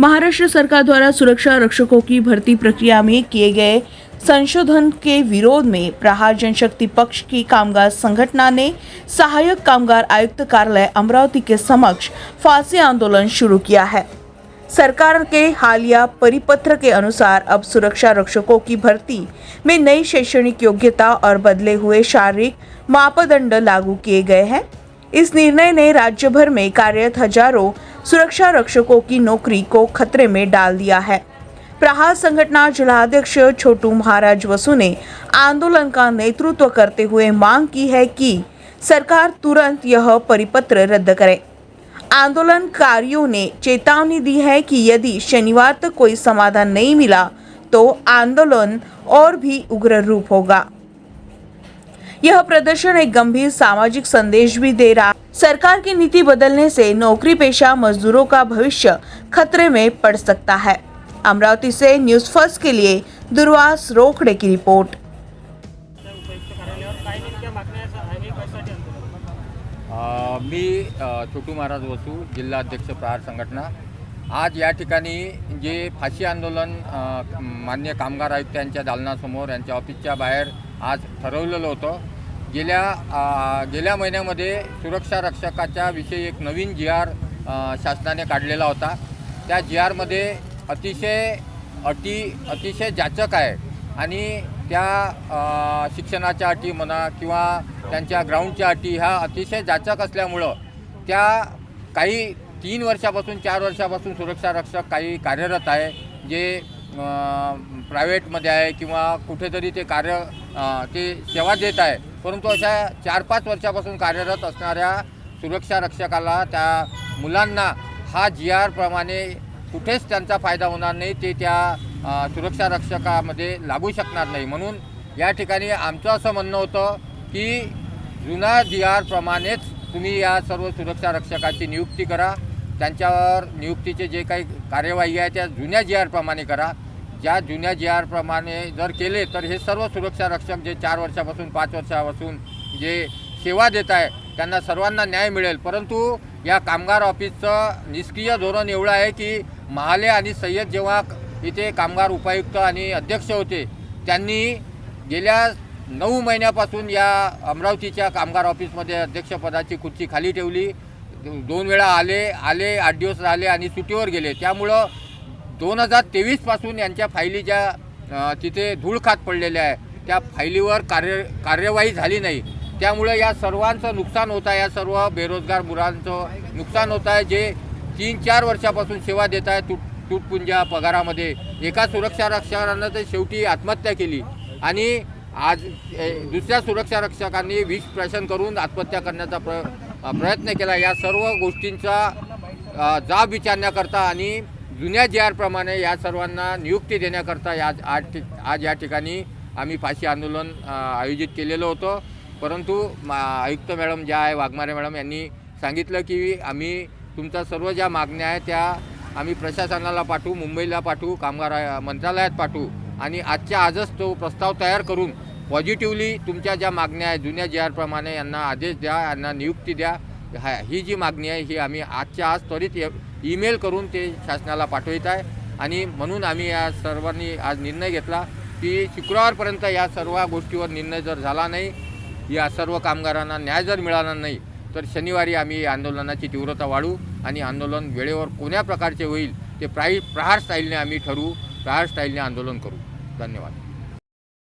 महाराष्ट्र सरकार द्वारा सुरक्षा रक्षकों की भर्ती प्रक्रिया में किए गए संशोधन के विरोध में प्रहार जनशक्ति पक्ष की कामगार संगठना ने सहायक कामगार आयुक्त कार्यालय अमरावती के समक्ष फांसी आंदोलन शुरू किया है। सरकार के हालिया परिपत्र के अनुसार अब सुरक्षा रक्षकों की भर्ती में नई शैक्षणिक योग्यता और बदले हुए शारीरिक मापदंड लागू किए गए हैं। इस निर्णय ने राज्य भर में कार्यरत हजारों सुरक्षा रक्षकों की नौकरी को खतरे में डाल दिया है। प्रहार संगठना जिलाध्यक्ष छोटू महाराज वसु ने आंदोलन का नेतृत्व करते हुए मांग की है कि सरकार तुरंत यह परिपत्र रद्द करे। आंदोलनकारियों ने चेतावनी दी है कि यदि शनिवार तक कोई समाधान नहीं मिला तो आंदोलन और भी उग्र रूप होगा। यह प्रदर्शन एक गंभीर सामाजिक संदेश भी दे रहा है। सरकार की नीति बदलने से नौकरी पेशा मजदूरों का भविष्य खतरे में पड़ सकता है। अमरावती से न्यूज़ फर्स्ट के लिए दुर्वास रोकड़े की रिपोर्ट। मी छोटू महाराज वसू, जिल्हा अध्यक्ष प्रहार संघटना। आज या ठिकाणी जे फाशी आंदोलन मान्य कामगार आयुक्त यांच्या दालनासमोर यांच्या ऑफिसच्या बाहेर आज ठरवलेलं होतं। गेल्या महिन्यामध्ये सुरक्षा रक्षकाच्या विषयी एक नवीन जी.आर. शासनाने काढलेला होता। त्या जी.आर.मध्ये अतिशय जाचक आहे आणि त्या शिक्षणाच्या अटी म्हणा किंवा त्यांच्या ग्राउंडच्या अटी ह्या अतिशय जाचक असल्यामुळं त्या काही 3 वर्षापासून 4 वर्षापासून सुरक्षा रक्षक काही कार्यरत आहे जे प्रायव्हेटमध्ये आहे किंवा कुठेतरी ते सेवा देत आहे, परंतु अशा 4-5 वर्षापासून कार्यरत असणाऱ्या सुरक्षा रक्षकाला त्या मुलांना हा जी.आर. प्रमाणे कुठेच त्यांचा फायदा होणार नाही, ते त्या सुरक्षा रक्षकामध्ये लागू शकणार नाही। म्हणून या ठिकाणी आमचं असं म्हणणं होतं की जुना जी.आर. प्रमाणेच तुम्ही या सर्व सुरक्षा रक्षकाची नियुक्ती करा। त्यांच्यावर नियुक्तीचे जे काही कार्यवाही आहे त्या जुन्या जी.आर. प्रमाणे करा। ज्या जुन्या जी.आर. प्रमाणे जर केले तर हे सर्व सुरक्षा रक्षक जे 4 वर्षापासून 5 वर्षापासून जे सेवा देत आहे त्यांना सर्वांना न्याय मिळेल। परंतु या कामगार ऑफिसचं निष्क्रिय धोरण एवढं आहे की महाले आणि सय्यद जेव्हा इथे कामगार उपायुक्त आणि अध्यक्ष होते त्यांनी गेल्या 9 महिन्यापासून या अमरावतीच्या कामगार ऑफिसमध्ये अध्यक्षपदाची खुर्ची खाली ठेवली। 2 वेळा आले 8 दिवस राहिले आणि सुट्टीवर गेले। त्यामुळं 2023 पासून यांच्या फायली ज्या तिथे धूळ खात पडलेल्या आहे त्या फायलीवर कार्यवाही झाली नाही। त्यामुळे या सर्वांचं नुकसान होत आहे, या सर्व बेरोजगार मुलांचं नुकसान होत आहे जे 3-4 वर्षापासून सेवा देत आहे तुटपुंजा पगारामध्ये। एका सुरक्षा रक्षकानं तर शेवटी आत्महत्या केली आणि आज दुसऱ्या सुरक्षा रक्षकांनी विष प्राशन करून आत्महत्या करण्याचा प्रयत्न केला। या सर्व गोष्टींचा जाब विचारण्याकरता आणि जुन्या जी.आर. प्रमाणे या सर्वांना नियुक्ती देण्याकरता आज या ठिकाणी आम्ही फाशी आंदोलन आयोजित केलेलं होतं। परंतु आयुक्त मॅडम ज्या आहे वाघमारे मॅडम यांनी सांगितलं की आम्ही तुमच्या सर्व ज्या मागण्या आहेत त्या आम्ही प्रशासनाला पाठवू, मुंबईला पाठवू, कामगार मंत्रालयात पाठवू आणि आजच्या आजच तो प्रस्ताव तयार करून पॉझिटिव्हली तुमच्या ज्या मागण्या आहेत जुन्या जी.आर. प्रमाणे यांना आदेश द्या, यांना नियुक्ती द्या। ही जी मागणी आहे ही आम्ही आजच्या आज त्वरित ईमेल करून ते शासनाला पाठवित आहे आणि म्हणून आम्ही या सर्वांनी आज निर्णय घेतला की शुक्रवारपर्यंत या सर्व गोष्टीवर निर्णय जर झाला नाही, या सर्व कामगारांना न्याय जर मिळाला नाही तर शनिवारी आम्ही आंदोलनाची तीव्रता वाढवू आणि आंदोलन वेळेवर कोण्या प्रकारचे होईल ते प्रहार स्टाईलने आम्ही ठरवू, प्रहार स्टाईलने आंदोलन करू। धन्यवाद।